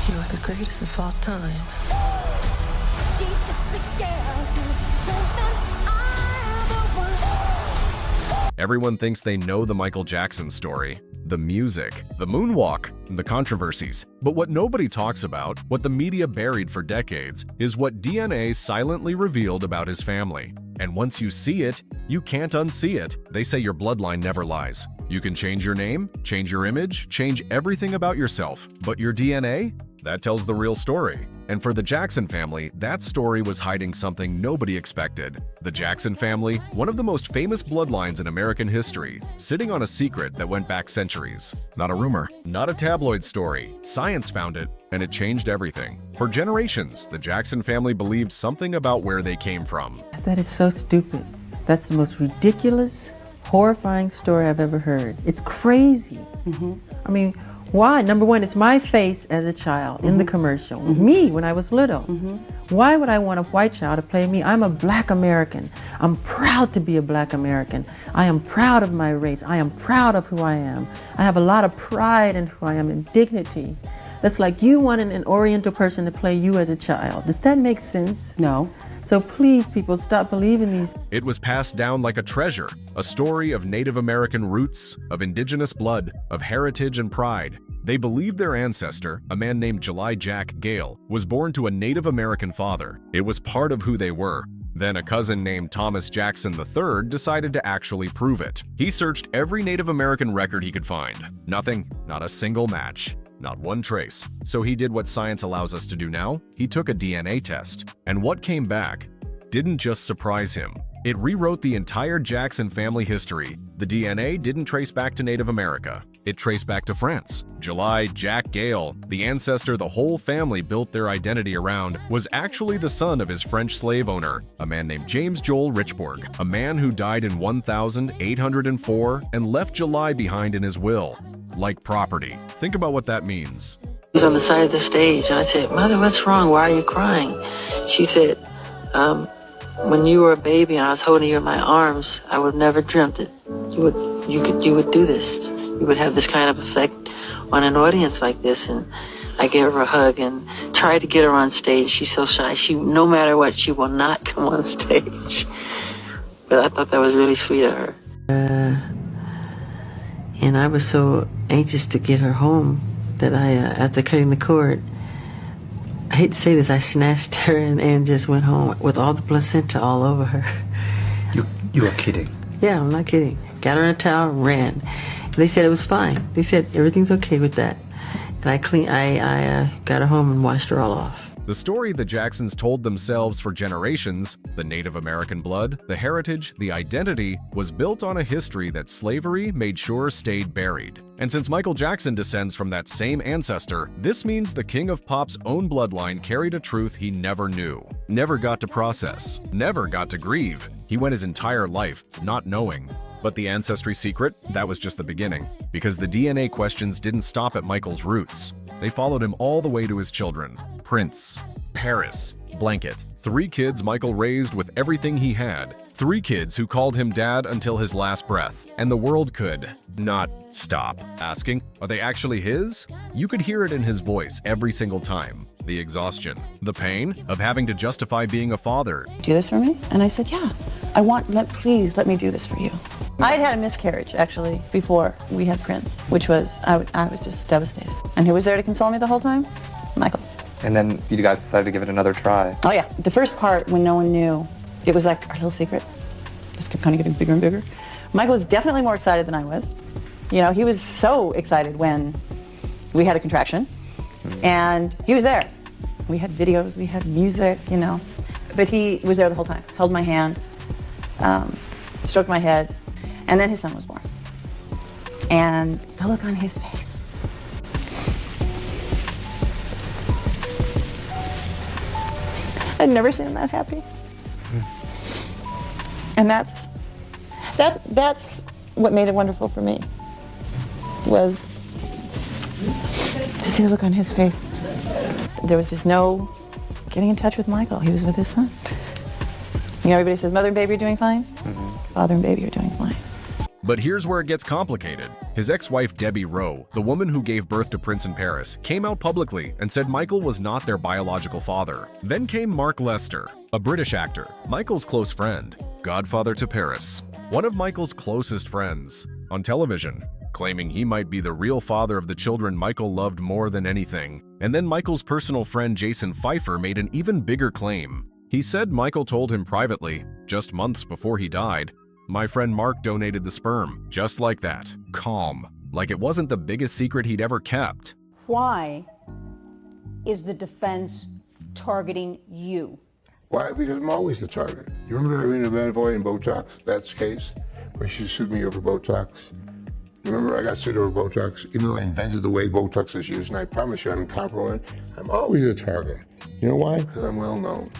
You are the greatest of all time. Everyone thinks they know the Michael Jackson story, the music, the moonwalk, and the controversies. But what nobody talks about, what the media buried for decades, is what DNA silently revealed about his family. And once you see it, you can't unsee it. They say your bloodline never lies. You can change your name, change your image, change everything about yourself. But your DNA? That tells the real story. And for the Jackson family, that story was hiding something nobody expected. The Jackson family, one of the most famous bloodlines in American history, sitting on a secret that went back centuries. Not a rumor, not a tabloid story. Science found it, and it changed everything. For generations, the Jackson family believed something about where they came from. That is so stupid. That's the most ridiculous, horrifying story I've ever heard. It's crazy. I mean, why? Number one, it's my face as a child in the commercial. Me when I was little. Why would I want a white child to play me? I'm a black American. I'm proud to be a black American. I am proud of my race. I am proud of who I am. I have a lot of pride in who I am and dignity. That's like you wanting an Oriental person to play you as a child. Does that make sense? No. So please, people, stop believing these. It was passed down like a treasure, a story of Native American roots, of indigenous blood, of heritage and pride. They believed their ancestor, a man named July Jack Gale, was born to a Native American father. It was part of who they were. Then a cousin named Thomas Jackson III decided to actually prove it. He searched every Native American record he could find. Nothing, not a single match. Not one trace. So he did what science allows us to do now. He took a DNA test. And what came back didn't just surprise him. It rewrote the entire Jackson family history. The DNA didn't trace back to Native America. It traced back to France. July Jack Gale, the ancestor the whole family built their identity around, was actually the son of his French slave owner, a man named James Joel Richburg, a man who died in 1804 and left July behind in his will. Like property. Think about what that means. He was on the side of the stage, and I said, "Mother, what's wrong? Why are you crying?" She said, "When you were a baby and I was holding you in my arms, I would have never dreamt that you would do this. You would have this kind of effect on an audience like this." And I gave her a hug and tried to get her on stage. She's so shy. No matter what, she will not come on stage. But I thought that was really sweet of her. And I was so anxious to get her home that after cutting the cord, I hate to say this, I snatched her and just went home with all the placenta all over her. You are kidding? Yeah, I'm not kidding. Got her in a towel and ran. They said it was fine. They said everything's okay with that. And I got her home and washed her all off. The story the Jacksons told themselves for generations, the Native American blood, the heritage, the identity, was built on a history that slavery made sure stayed buried. And since Michael Jackson descends from that same ancestor, this means the King of Pop's own bloodline carried a truth he never knew, never got to process, never got to grieve. He went his entire life not knowing. But the ancestry secret, that was just the beginning, because the DNA questions didn't stop at Michael's roots. They followed him all the way to his children. Prince, Paris, Blanket. 3 kids Michael raised with everything he had. 3 kids who called him dad until his last breath. And the world could not stop asking, are they actually his? You could hear it in his voice every single time. The exhaustion, the pain of having to justify being a father. Do this for me? And I said, yeah, please let me do this for you. I had a miscarriage, actually, before we had Prince, which was, I was just devastated. And who was there to console me the whole time? Michael. And then you guys decided to give it another try. Oh yeah, the first part when no one knew, it was like our little secret. Just kept kind of getting bigger and bigger. Michael was definitely more excited than I was. You know, he was so excited when we had a contraction, and he was there. We had videos, we had music, you know, but he was there the whole time, held my hand, stroked my head, and then his son was born. And the look on his face. I'd never seen him that happy. And that's what made it wonderful for me, was to see the look on his face. There was just no getting in touch with Michael. He was with his son. You know, everybody says, mother and baby are doing fine. Father and baby are doing fine. But here's where it gets complicated. His ex-wife Debbie Rowe, the woman who gave birth to Prince in Paris, came out publicly and said Michael was not their biological father. Then came Mark Lester, a British actor, Michael's close friend, godfather to Paris, one of Michael's closest friends, on television, claiming he might be the real father of the children Michael loved more than anything. And then Michael's personal friend Jason Pfeiffer made an even bigger claim. He said Michael told him privately, just months before he died, "My friend Mark donated the sperm," just like that, calm, like it wasn't the biggest secret he'd ever kept. Why is the defense targeting you? Why? Because I'm always the target. You remember Irina Ivanova in Botox, that's case, where she sued me over Botox? Remember I got sued over Botox, even though I invented the way Botox is used, and I promise you I'm incomparable. I'm always a target. You know why? Because I'm well known.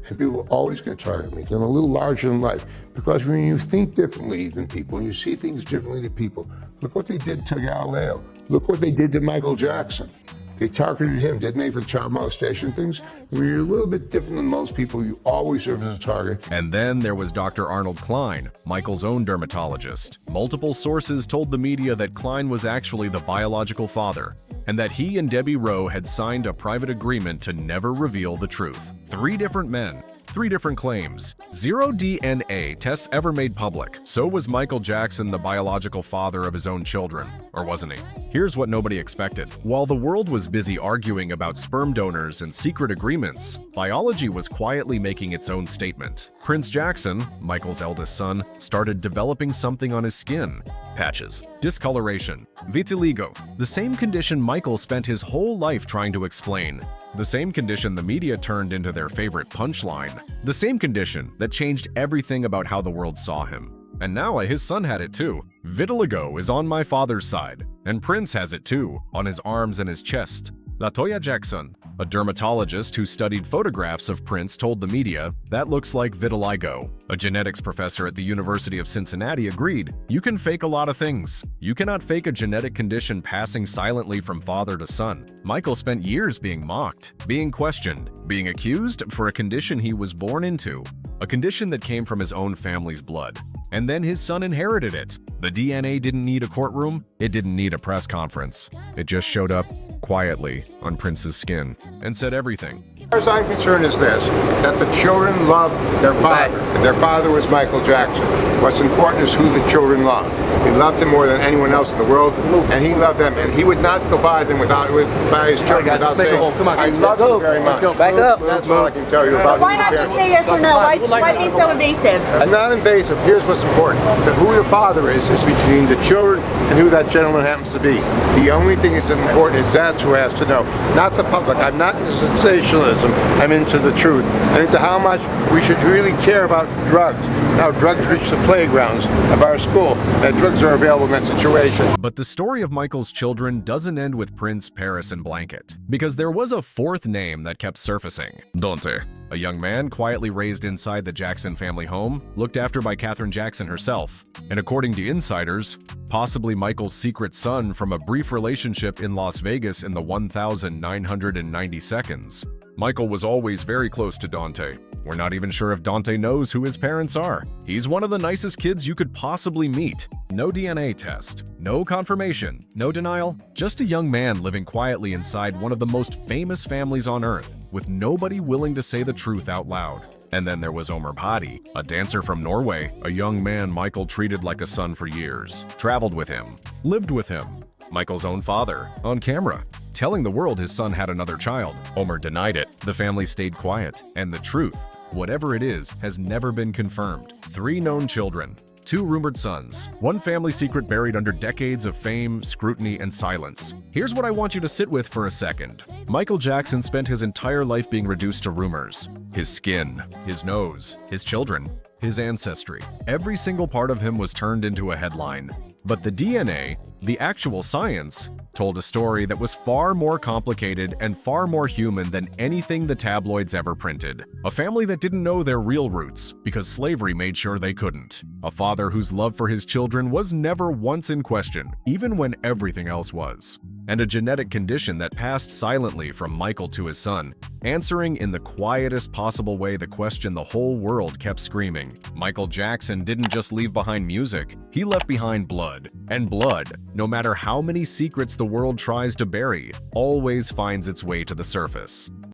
And people are always going to target me, because I'm a little larger than life. Because when you think differently than people, and you see things differently than people, look what they did to Galileo. Look what they did to Michael Jackson. They targeted him, didn't they, for child molestation things? When you're a little bit different than most people, you always serve as a target. And then there was Dr. Arnold Klein, Michael's own dermatologist. Multiple sources told the media that Klein was actually the biological father, and that he and Debbie Rowe had signed a private agreement to never reveal the truth. 3 different men, 3 different claims. 0 DNA tests ever made public. So was Michael Jackson the biological father of his own children, or wasn't he? Here's what nobody expected. While the world was busy arguing about sperm donors and secret agreements, biology was quietly making its own statement. Prince Jackson, Michael's eldest son, started developing something on his skin. Patches, discoloration, vitiligo, the same condition Michael spent his whole life trying to explain. The same condition the media turned into their favorite punchline. The same condition that changed everything about how the world saw him. And now his son had it too. Vitiligo is on my father's side, and Prince has it too, on his arms and his chest. LaToya Jackson, a dermatologist who studied photographs of Prince, told the media, "That looks like vitiligo." A genetics professor at the University of Cincinnati agreed, "You can fake a lot of things. You cannot fake a genetic condition passing silently from father to son." Michael spent years being mocked, being questioned, being accused for a condition he was born into, a condition that came from his own family's blood. And then his son inherited it. The DNA didn't need a courtroom, it didn't need a press conference. It just showed up quietly on Prince's skin and said everything. As far as I'm concerned is this, that the children love their father, and their father was Michael Jackson. What's important is who the children love. He loved them more than anyone else in the world, and he loved them, and he would not go by them by his children without saying, "I love them very much." Back up. That's all I can tell you about Why not just say yes or no? Why be so invasive? I'm not invasive. Here's what's important. That who the father is between the children and who that gentleman happens to be. The only thing that's important is that's who has to know, not the public. I'm not into sensationalism. I'm into the truth and into how much we should really care about drugs. Now drugs reach the playgrounds of our school, and drugs are available in that situation. But the story of Michael's children doesn't end with Prince, Paris, and Blanket, because there was a 4th name that kept surfacing. Dante, a young man quietly raised inside the Jackson family home, looked after by Katherine Jackson herself, and according to insiders, possibly Michael's secret son from a brief relationship in Las Vegas in the 1990 seconds. Michael was always very close to Dante. We're not even sure if Dante knows who his parents are. He's one of the nicest kids you could possibly meet. No DNA test, no confirmation, no denial, just a young man living quietly inside one of the most famous families on earth, with nobody willing to say the truth out loud. And then there was Omer Padi, a dancer from Norway, a young man Michael treated like a son for years, traveled with him, lived with him. Michael's own father, on camera, telling the world his son had another child. Omer denied it, the family stayed quiet, and the truth, whatever it is, has never been confirmed. 3 known children, 2 rumored sons, 1 family secret buried under decades of fame, scrutiny, and silence. Here's what I want you to sit with for a second. Michael Jackson spent his entire life being reduced to rumors. His skin, his nose, his children, his ancestry. Every single part of him was turned into a headline. But the DNA, the actual science, told a story that was far more complicated and far more human than anything the tabloids ever printed. A family that didn't know their real roots because slavery made sure they couldn't. A father whose love for his children was never once in question, even when everything else was. and a genetic condition that passed silently from Michael to his son, answering in the quietest possible way the question the whole world kept screaming. Michael Jackson didn't just leave behind music, he left behind blood. And blood, no matter how many secrets the world tries to bury, always finds its way to the surface.